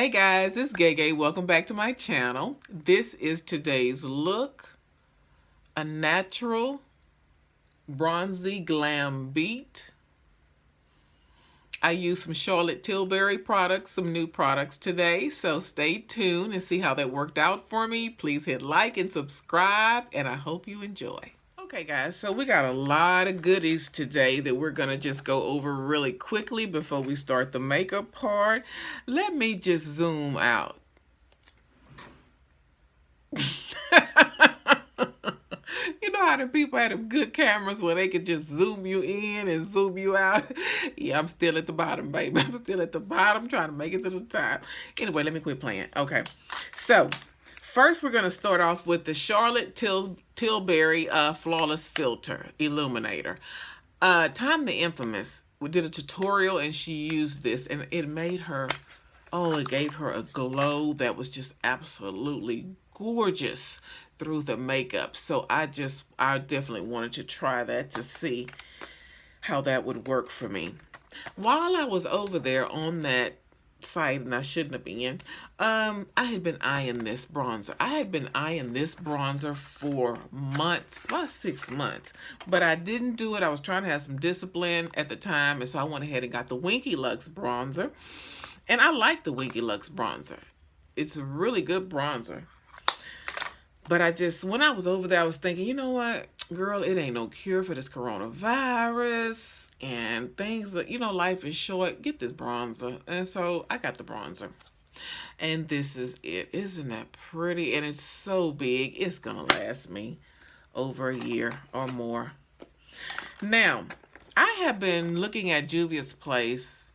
Hey guys, it's Gay. Welcome back to my channel. This is today's look. A natural bronzy glam beat. I use some Charlotte Tilbury products, some new products today. So stay tuned and see how that worked out for me. Please hit like and subscribe, and I hope you enjoy. Okay guys, so we got a lot of goodies today that we're gonna just go over really quickly before we start the makeup part. Let me just zoom out. You know how the people had them good cameras where they could just zoom you in and zoom you out? Yeah, I'm still at the bottom, baby. I'm still at the bottom trying to make it to the top. Anyway, let me quit playing. Okay, so first we're going to start off with the Charlotte Tilbury Flawless Filter Illuminator. Time the Infamous, we did a tutorial and she used this and it made her, oh, it gave her a glow that was just absolutely gorgeous through the makeup. So I definitely wanted to try that to see how that would work for me. While I was over there on that site, and I shouldn't have been, I had been eyeing this bronzer. I had been eyeing this bronzer for months, about 6 months, but I didn't do it. I was trying to have some discipline at the time, and so I went ahead and got the Winky Lux bronzer, and I like the Winky Lux bronzer. It's a really good bronzer. But when I was over there, I was thinking, you know what, girl, it ain't no cure for this coronavirus and things that, life is short. Get this bronzer. And so I got the bronzer. And this is it. Isn't that pretty? And it's so big. It's going to last me over a year or more. Now, I have been looking at Juvia's Place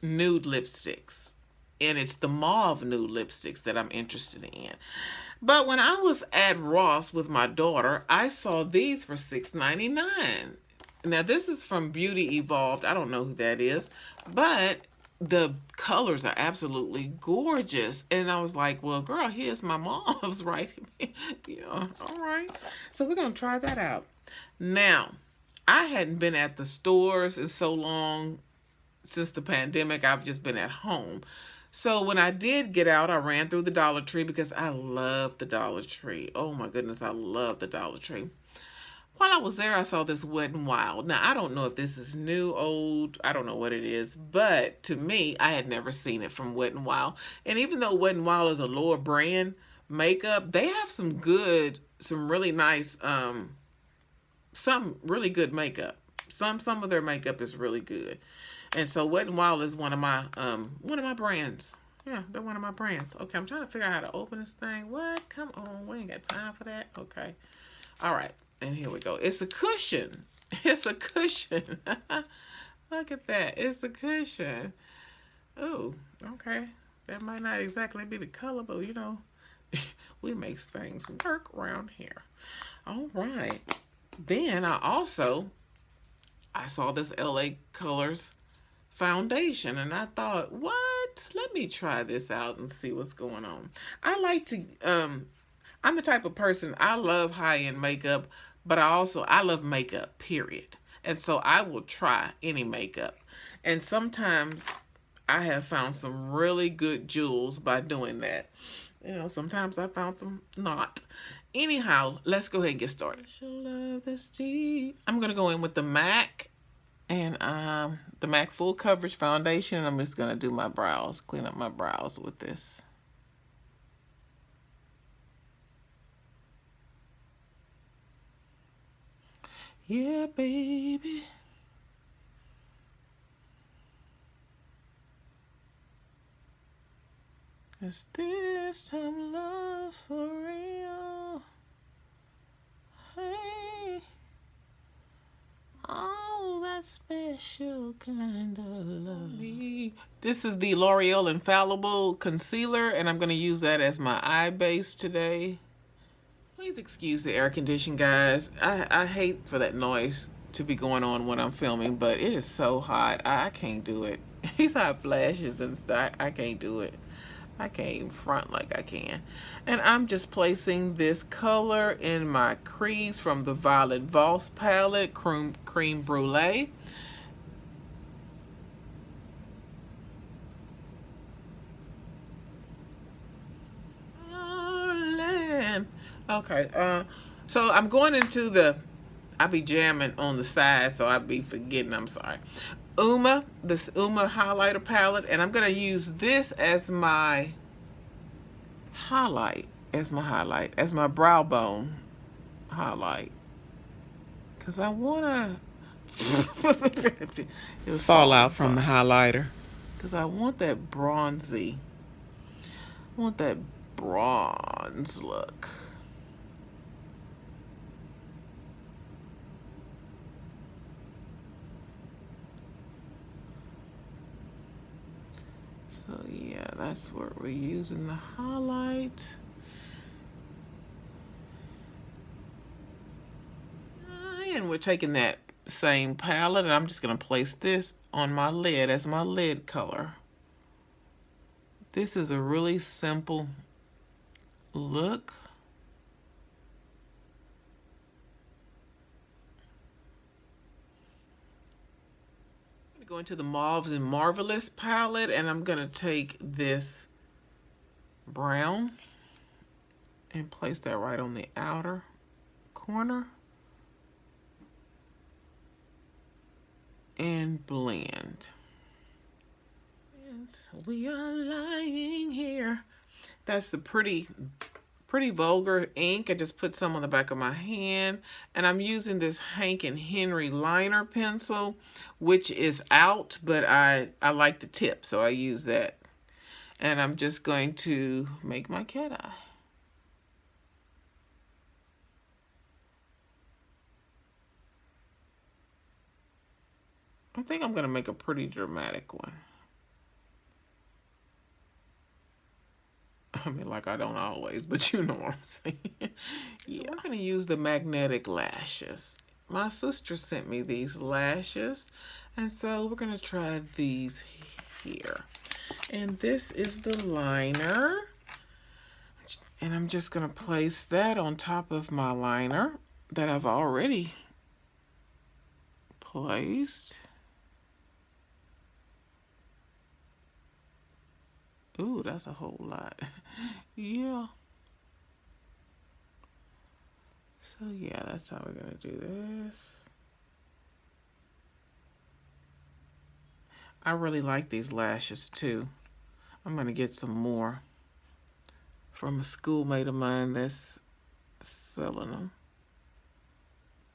nude lipsticks. And it's the mauve nude lipsticks that I'm interested in. But when I was at Ross with my daughter, I saw these for $6.99. Now, this is from Beauty Evolved. I don't know who that is, but the colors are absolutely gorgeous. And I was like, well, girl, here's my mauves right here. Yeah, all right. So we're going to try that out. Now, I hadn't been at the stores in so long since the pandemic. I've just been at home. So when I did get out, I ran through the Dollar Tree because I love the Dollar Tree. Oh my goodness, I love the Dollar Tree. While I was there, I saw this Wet n Wild. Now, I don't know if this is new, old, I don't know what it is, but to me, I had never seen it from Wet n Wild. And even though Wet n Wild is a lower brand makeup, they have some really nice, some really good makeup. Some of their makeup is really good. And so Wet n Wild is one of my brands. Yeah, they're one of my brands. Okay, I'm trying to figure out how to open this thing. What? Come on, we ain't got time for that. Okay. All right, and here we go. It's a cushion. It's a cushion. Look at that. It's a cushion. Oh, okay. That might not exactly be the color, but we make things work around here. All right. Then I saw this LA Colors foundation and I thought, what? Let me try this out and see what's going on. I like to I'm the type of person, I love high-end makeup, but I love makeup, period. And so I will try any makeup. And sometimes I have found some really good jewels by doing that. Sometimes I found some not. Anyhow, let's go ahead and get started. I'm going to go in with the MAC and the MAC Full Coverage Foundation. And I'm just going to do my brows, clean up my brows with this. Yeah, baby. Is this time love for real? Hey. Oh, that special kind of love. This is the L'Oreal Infallible Concealer, and I'm going to use that as my eye base today. Please excuse the air condition, guys. I hate for that noise to be going on when I'm filming, but it is so hot. I can't do it. These hot flashes and stuff, I can't do it. I can't even front like I can. And I'm just placing this color in my crease from the Violet Voss palette, Cream Brulee. Okay, so I'm going into the, I be jamming on the side, so I be forgetting, I'm sorry. This Uma highlighter palette, and I'm gonna use this as my as my brow bone highlight. Cause I wanna, it was fallout from the highlighter. Cause I want that bronzy, I want that bronze look. So yeah, that's where we're using the highlight. And we're taking that same palette and I'm just gonna place this on my lid as my lid color. This is a really simple look. I'm gonna go into the Mauves and Marvelous palette and I'm gonna take this brown and place that right on the outer corner and blend. And so we are lying here. That's the pretty vulgar ink. I just put some on the back of my hand, and I'm using this Hank and Henry liner pencil, which is out, but I like the tip, so I use that. And I'm just going to make my cat eye. I think I'm gonna make a pretty dramatic one. I mean, like I don't always, but you know what I'm saying. Yeah. So we're gonna use the magnetic lashes. My sister sent me these lashes, and so we're gonna try these here. And this is the liner. And I'm just gonna place that on top of my liner that I've already placed. Ooh, that's a whole lot. Yeah. So yeah, that's how we're gonna do this. I really like these lashes too. I'm gonna get some more from a schoolmate of mine that's selling them,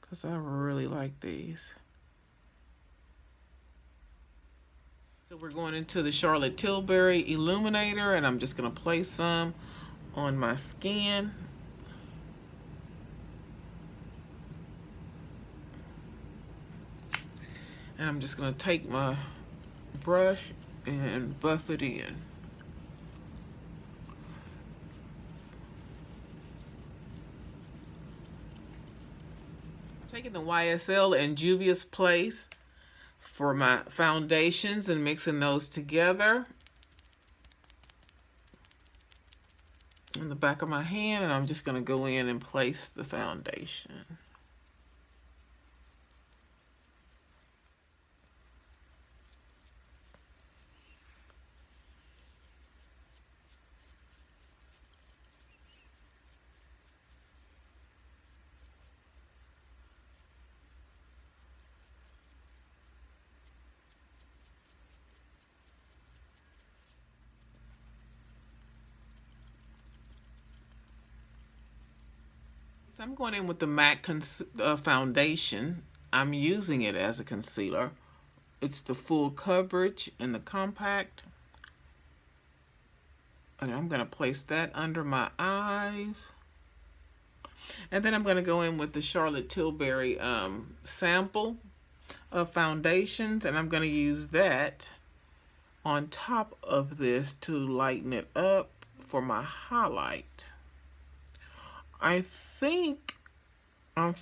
because I really like these. So we're going into the Charlotte Tilbury Illuminator, and I'm just gonna place some on my skin. And I'm just gonna take my brush and buff it in. Taking the YSL and Juvia's Place for my foundations and mixing those together in the back of my hand, and I'm just going to go in and place the foundation. So I'm going in with the MAC foundation. I'm using it as a concealer. It's the full coverage and the compact. And I'm going to place that under my eyes. And then I'm going to go in with the Charlotte Tilbury sample of foundations. And I'm going to use that on top of this to lighten it up for my highlight. I think I'm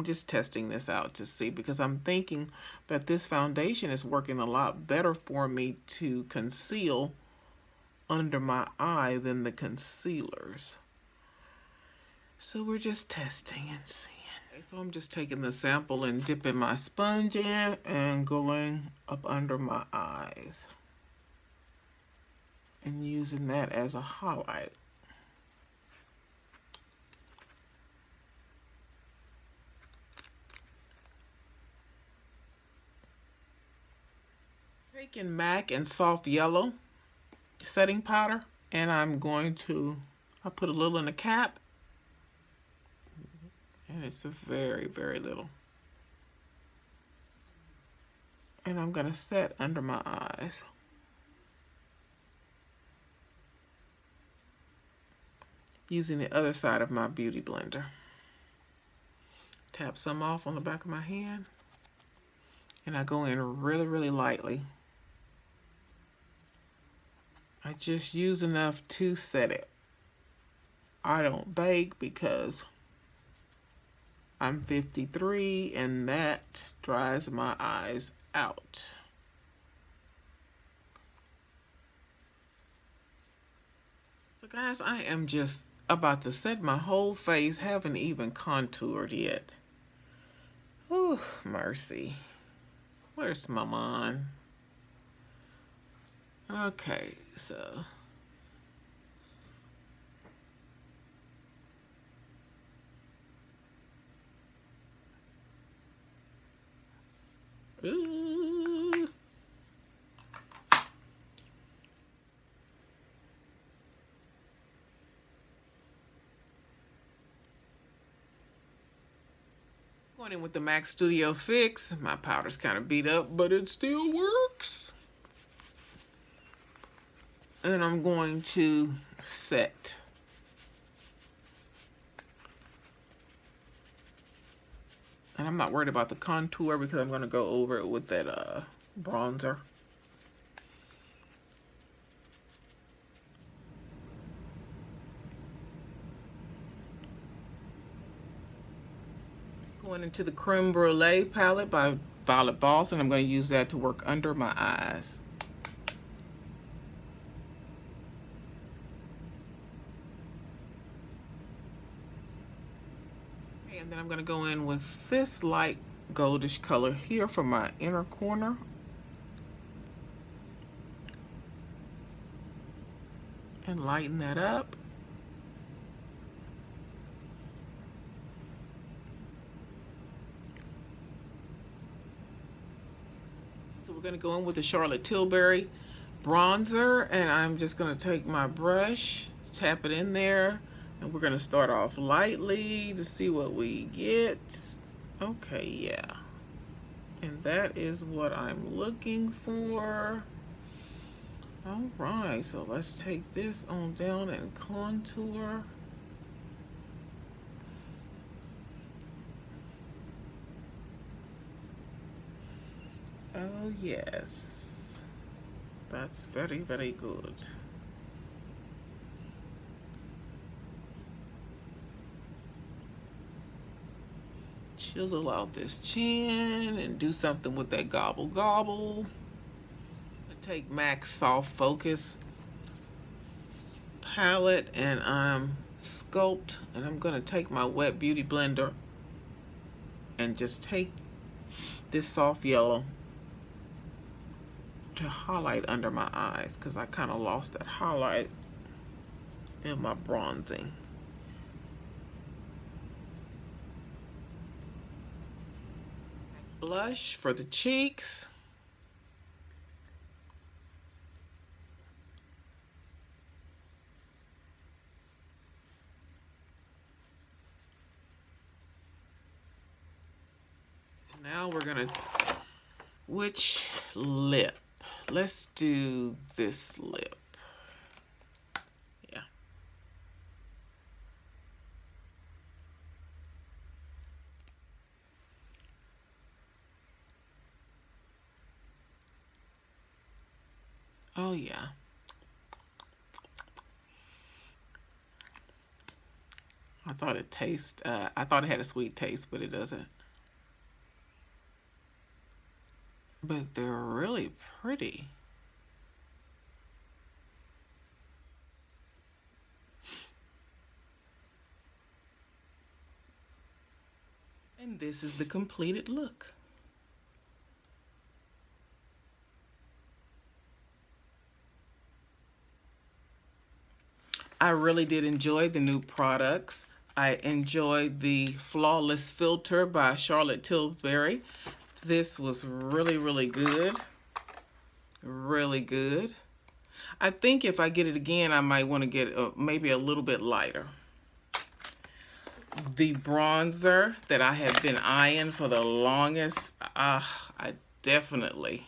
just testing this out to see, because I'm thinking that this foundation is working a lot better for me to conceal under my eye than the concealers. So we're just testing and seeing. Okay, so I'm just taking the sample and dipping my sponge in and going up under my eyes and using that as a highlight. taking MAC and soft yellow setting powder, and I'm going to, I'll put a little in the cap, and it's a very, very little. And I'm going to set under my eyes. Using the other side of my beauty blender. Tap some off on the back of my hand, and I go in really, really lightly. I just use enough to set it. I don't bake because I'm 53 and that dries my eyes out. So guys, I am just about to set my whole face, haven't even contoured yet. Ooh, mercy. Where's my mind? Okay, so. Ooh. Going in with the MAC Studio Fix. My powder's kind of beat up, but it still works. And I'm going to set. And I'm not worried about the contour because I'm going to go over it with that bronzer. Going into the Creme Brulee palette by Violet Voss, and I'm going to use that to work under my eyes. And then I'm going to go in with this light goldish color here for my inner corner. And lighten that up. So we're going to go in with the Charlotte Tilbury bronzer, and I'm just going to take my brush, tap it in there, and we're going to start off lightly to see what we get. Okay, yeah. And that is what I'm looking for. All right, so let's take this on down and contour. Oh, yes. That's very, very good. Chisel out this chin and do something with that gobble gobble. Take MAC Soft Focus palette and sculpt, and I'm going to take my wet beauty blender and just take this soft yellow to highlight under my eyes because I kind of lost that highlight in my bronzing. Blush for the cheeks. Now we're gonna, which lip? Let's do this lip. Yeah. Oh yeah. I thought it I thought it had a sweet taste, but it doesn't. But they're really pretty. And this is the completed look. I really did enjoy the new products. I enjoyed the Flawless Filter by Charlotte Tilbury. This was really, really good. Really good. I think if I get it again, I might want to get maybe a little bit lighter. The bronzer that I have been eyeing for the longest, I definitely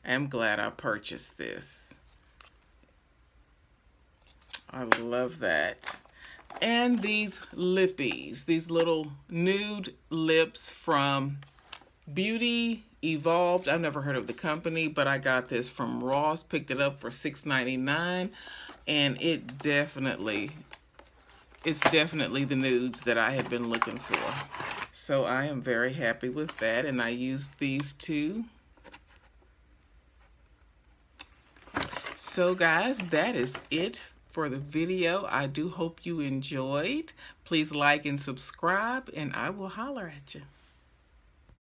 am glad I purchased this. I love that. And these lippies, these little nude lips from Beauty Evolved. I've never heard of the company, but I got this from Ross, picked it up for $6.99, and it's definitely the nudes that I had been looking for. So I am very happy with that, and I used these two. So guys, that is it for the video. I do hope you enjoyed. Please like and subscribe, and I will holler at you.